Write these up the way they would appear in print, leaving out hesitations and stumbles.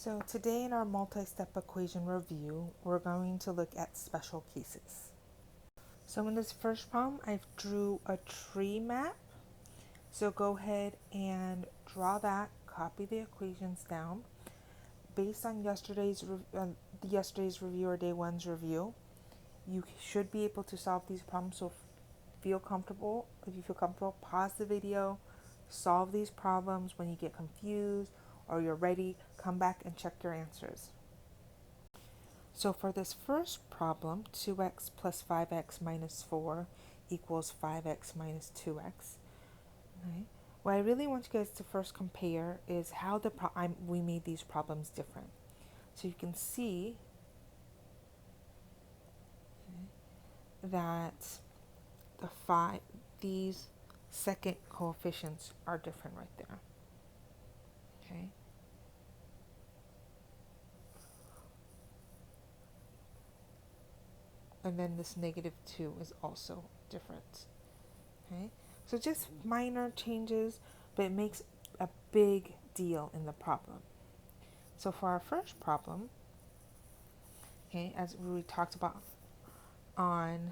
So today in our multi-step equation review, we're going to look at special cases. So in this first problem, I've drew a tree map. So go ahead and draw that, copy the equations down. Based on yesterday's review or day one's review, you should be able to solve these problems. So if you feel comfortable, pause the video, solve these problems. When you get confused or you're ready, come back and check your answers. So for this first problem, 2x plus 5x minus 4 equals 5x minus 2x. Okay. What I really want you guys to first compare is how we made these problems different. So you can see that these second coefficients are different right there. Okay. And then this negative 2 is also different. Okay. So just minor changes, but it makes a big deal in the problem. So for our first problem, okay, as we talked about on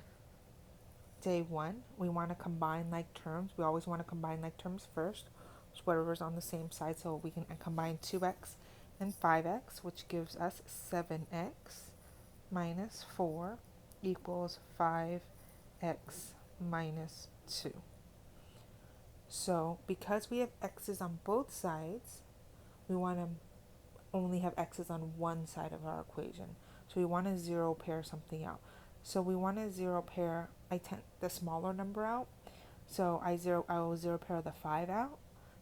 day one, we want to combine like terms. We always want to combine like terms first, which whatever's on the same side, so we can combine 2x and 5x, which gives us 7x minus 4 equals 5x minus 2. So because we have x's on both sides, we want to only have x's on one side of our equation. So we want to zero pair something out. So we want to zero pair the smaller number out. So I will zero pair the 5 out.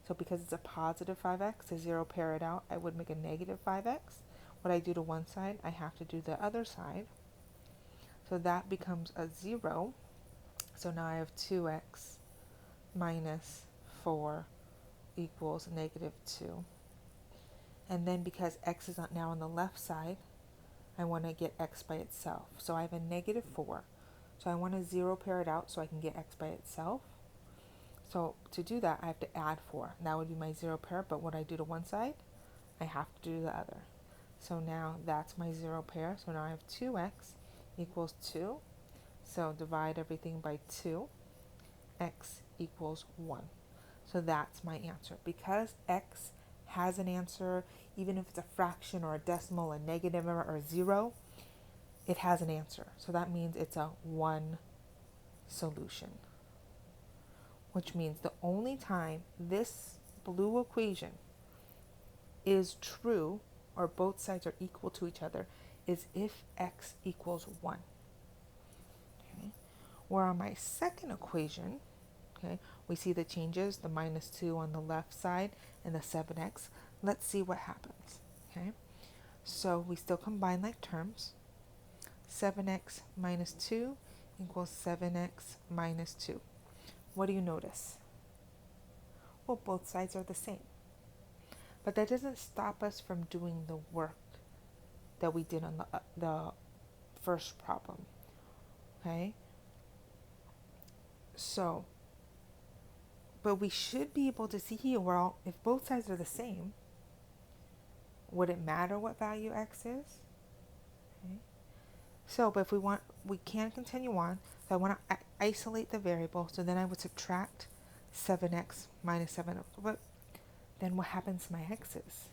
So because it's a positive 5x, to zero pair it out, I would make a negative 5x. What I do to one side, I have to do the other side. So that becomes a 0. So now I have 2x minus 4 equals negative 2. And then because x is now on the left side, I want to get x by itself. So I have a negative 4. So I want to zero pair it out so I can get x by itself. So to do that, I have to add 4. That would be my zero pair, but what I do to one side, I have to do the other. So now that's my zero pair. So now I have 2x equals 2. So divide everything by 2. X equals 1. So that's my answer. Because x has an answer, even if it's a fraction or a decimal, a negative number or a 0, it has an answer. So that means it's a 1 solution. Which means the only time this blue equation is true, or both sides are equal to each other, is if x equals 1. Okay. Where on my second equation, okay, we see the changes, the minus 2 on the left side and the 7x. Let's see what happens. Okay, so we still combine like terms. 7x minus 2 equals 7x minus 2. What do you notice? Well, both sides are the same. But that doesn't stop us from doing the work that we did on the first problem. Okay? So, but we should be able to see here, well, if both sides are the same, would it matter what value x is? Okay. So, but if we can continue on. So I want to isolate the variable. So then I would subtract 7x minus 7. But then what happens to my x's?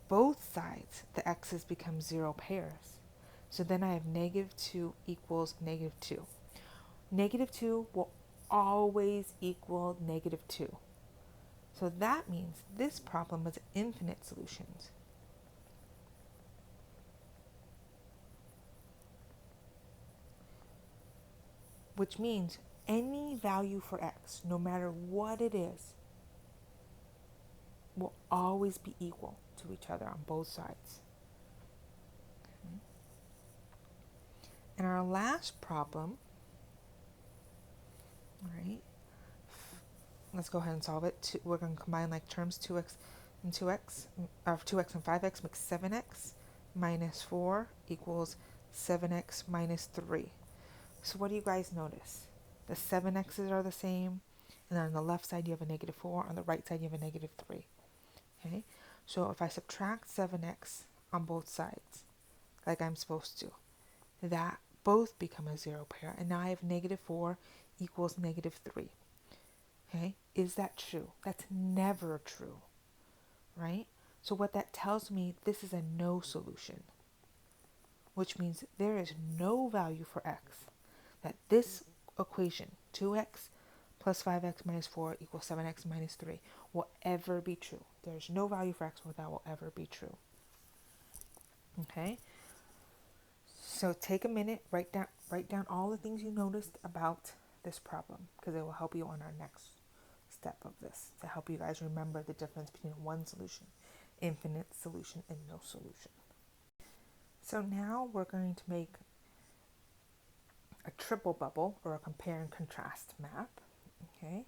Both sides, the x's become 0 pairs. So then I have negative 2 equals negative 2. Negative 2 will always equal negative 2. So that means this problem has infinite solutions. Which means any value for x, no matter what it is, will always be equal to each other on both sides. Okay. And our last problem, all right, let's go ahead and solve it. We're going to combine like terms. 2x and 2x, 2x and 5x makes 7x minus 4 equals 7x minus 3. So what do you guys notice? The 7x's are the same, and then on the left side you have a negative 4, on the right side you have a negative 3. Okay, So if I subtract 7x on both sides, like I'm supposed to, that both become a zero pair. And now I have -4 equals -3. Okay, is that true? That's never true, right? So what that tells me, this is a no solution, which means there is no value for x. That this equation, 2x plus 5x minus 4 equals 7x minus 3, will ever be true. There's no value for x where that will ever be true. Okay? So take a minute, write down all the things you noticed about this problem, because it will help you on our next step of this, to help you guys remember the difference between one solution, infinite solution, and no solution. So now we're going to make a triple bubble, or a compare and contrast map. Okay,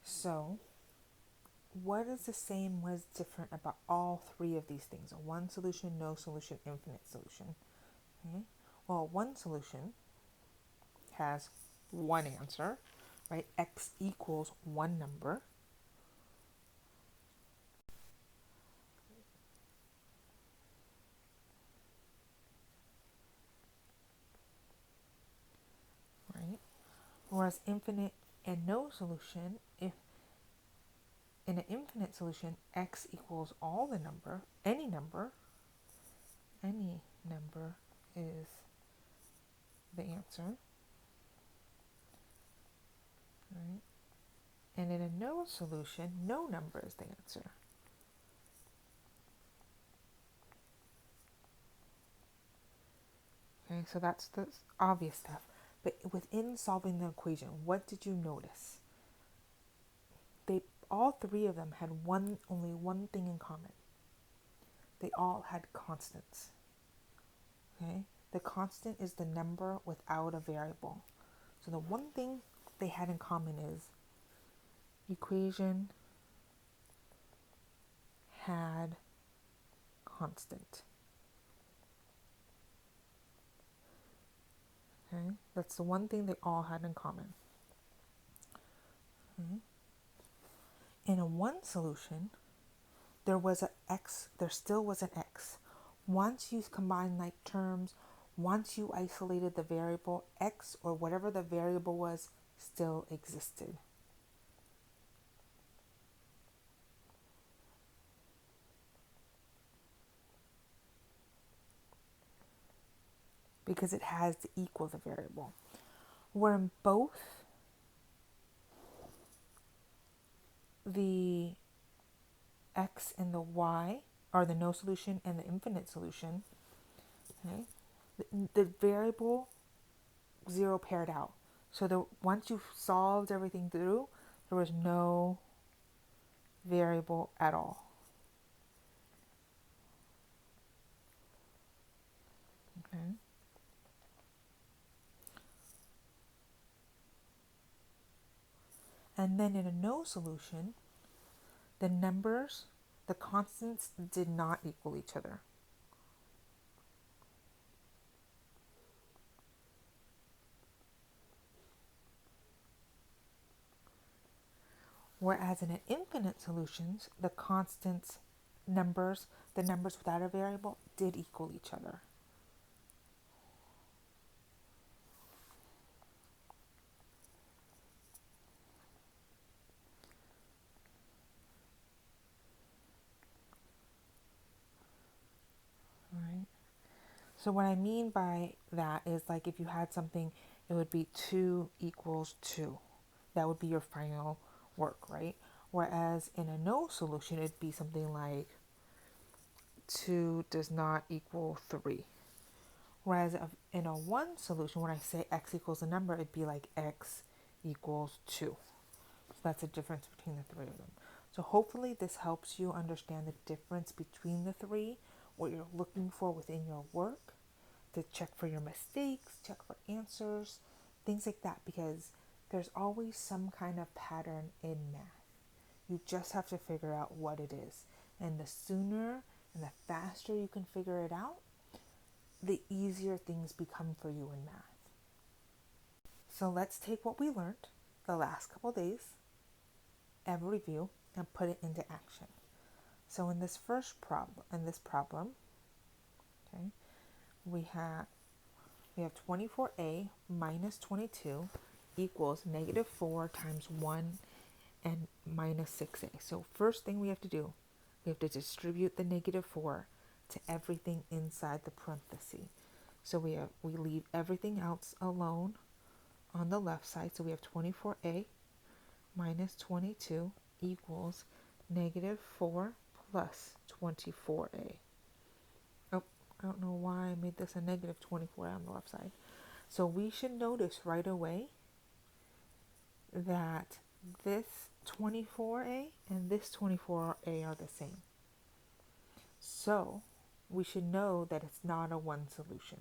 so what is the same, what is different about all three of these things? A one solution, no solution, infinite solution. Okay, well, one solution has one answer, right? X equals one number. Right? Whereas infinite and no solution, if in an infinite solution, x equals all the number, any number is the answer, right? And in a no solution, no number is the answer. Okay, so that's the obvious stuff. But within solving the equation, what did you notice? They all three of them had only one thing in common. They all had constants. Okay? The constant is the number without a variable. So the one thing they had in common is equation had constant. Okay? That's the one thing they all had in common. Okay? In a one solution, there was an x, there still was an x. Once you combine like terms, once you isolated the variable, x or whatever the variable was still existed. Because it has to equal the variable. Where in both the x and the y are the no solution and the infinite solution, okay, the variable zero paired out. So once you solved everything through, there was no variable at all. Okay. And then in a no solution, the numbers, the constants did not equal each other. Whereas in an infinite solutions, the constants, numbers, the numbers without a variable did equal each other. Right? So what I mean by that is, like, if you had something, it would be 2 equals 2. That would be your final work, right? Whereas in a no solution, it'd be something like 2 does not equal 3. Whereas in a one solution, when I say x equals a number, it'd be like x equals 2. So that's the difference between the three of them. So hopefully this helps you understand the difference between the three, what you're looking for within your work, to check for your mistakes, check for answers, things like that, because there's always some kind of pattern in math. You just have to figure out what it is. And the sooner and the faster you can figure it out, the easier things become for you in math. So let's take what we learned the last couple days, have a review, and put it into action. So in this problem, okay, we have 24a minus 22 equals negative 4 times 1 and minus 6a. So first thing we have to do, we have to distribute the negative 4 to everything inside the parenthesis. So we leave everything else alone on the left side. So we have 24a minus 22 equals negative 4 plus 24a. Oh, I don't know why I made this a negative 24 on the left side. So we should notice right away that this 24a and this 24a are the same. So we should know that it's not a one solution.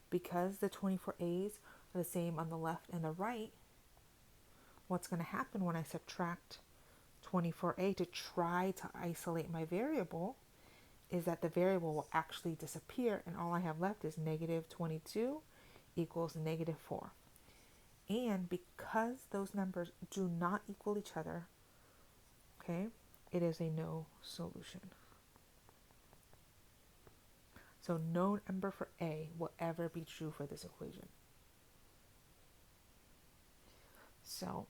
Because the 24a's are the same on the left and the right, what's going to happen when I subtract 24a to try to isolate my variable is that the variable will actually disappear, and all I have left is negative 22 equals negative 4. And because those numbers do not equal each other, okay, it is a no solution. So no number for a will ever be true for this equation. So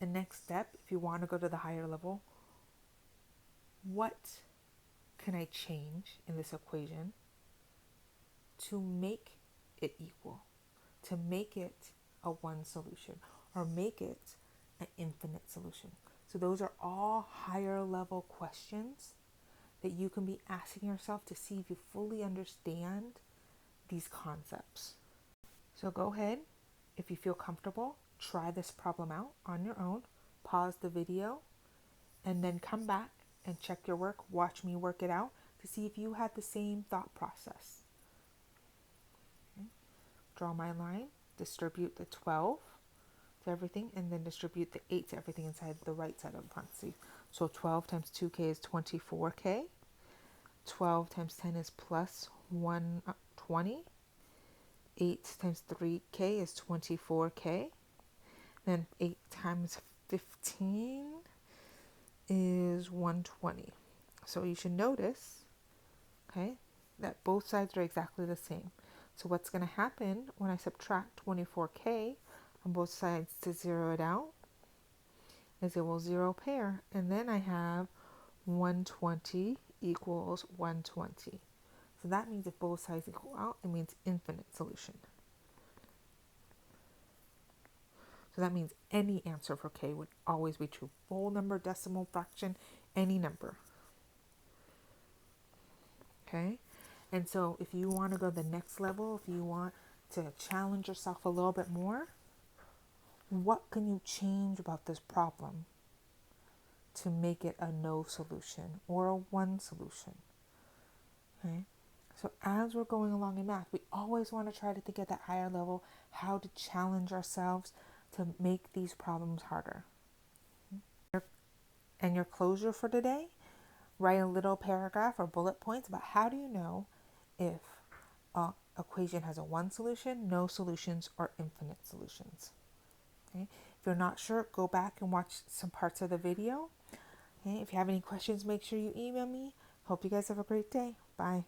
the next step, if you want to go to the higher level, what can I change in this equation to make it equal, to make it a one solution, or make it an infinite solution? So those are all higher level questions that you can be asking yourself to see if you fully understand these concepts. So go ahead, if you feel comfortable, try this problem out on your own, pause the video, and then come back and check your work, watch me work it out to see if you had the same thought process. Okay. Draw my line, distribute the 12 to everything, and then distribute the 8 to everything inside the right side of the parentheses. So 12 times 2k is 24k. 12 times 10 is plus 120. 8 times 3k is 24k. Then 8 times 15 is 120. So you should notice, okay, that both sides are exactly the same. So what's going to happen when I subtract 24k on both sides to zero it out is it will zero pair, and then I have 120 equals 120. So that means if both sides equal out, it means infinite solution. So that means any answer for k would always be true. Whole number, decimal fraction, any number. Okay? And so if you want to go the next level, if you want to challenge yourself a little bit more, what can you change about this problem to make it a no solution or a one solution? Okay? So as we're going along in math, we always want to try to think at that higher level how to challenge ourselves to make these problems harder. And your closure for today, write a little paragraph or bullet points about how do you know if an equation has a one solution, no solutions, or infinite solutions. Okay? If you're not sure, go back and watch some parts of the video. Okay? If you have any questions, make sure you email me. Hope you guys have a great day. Bye.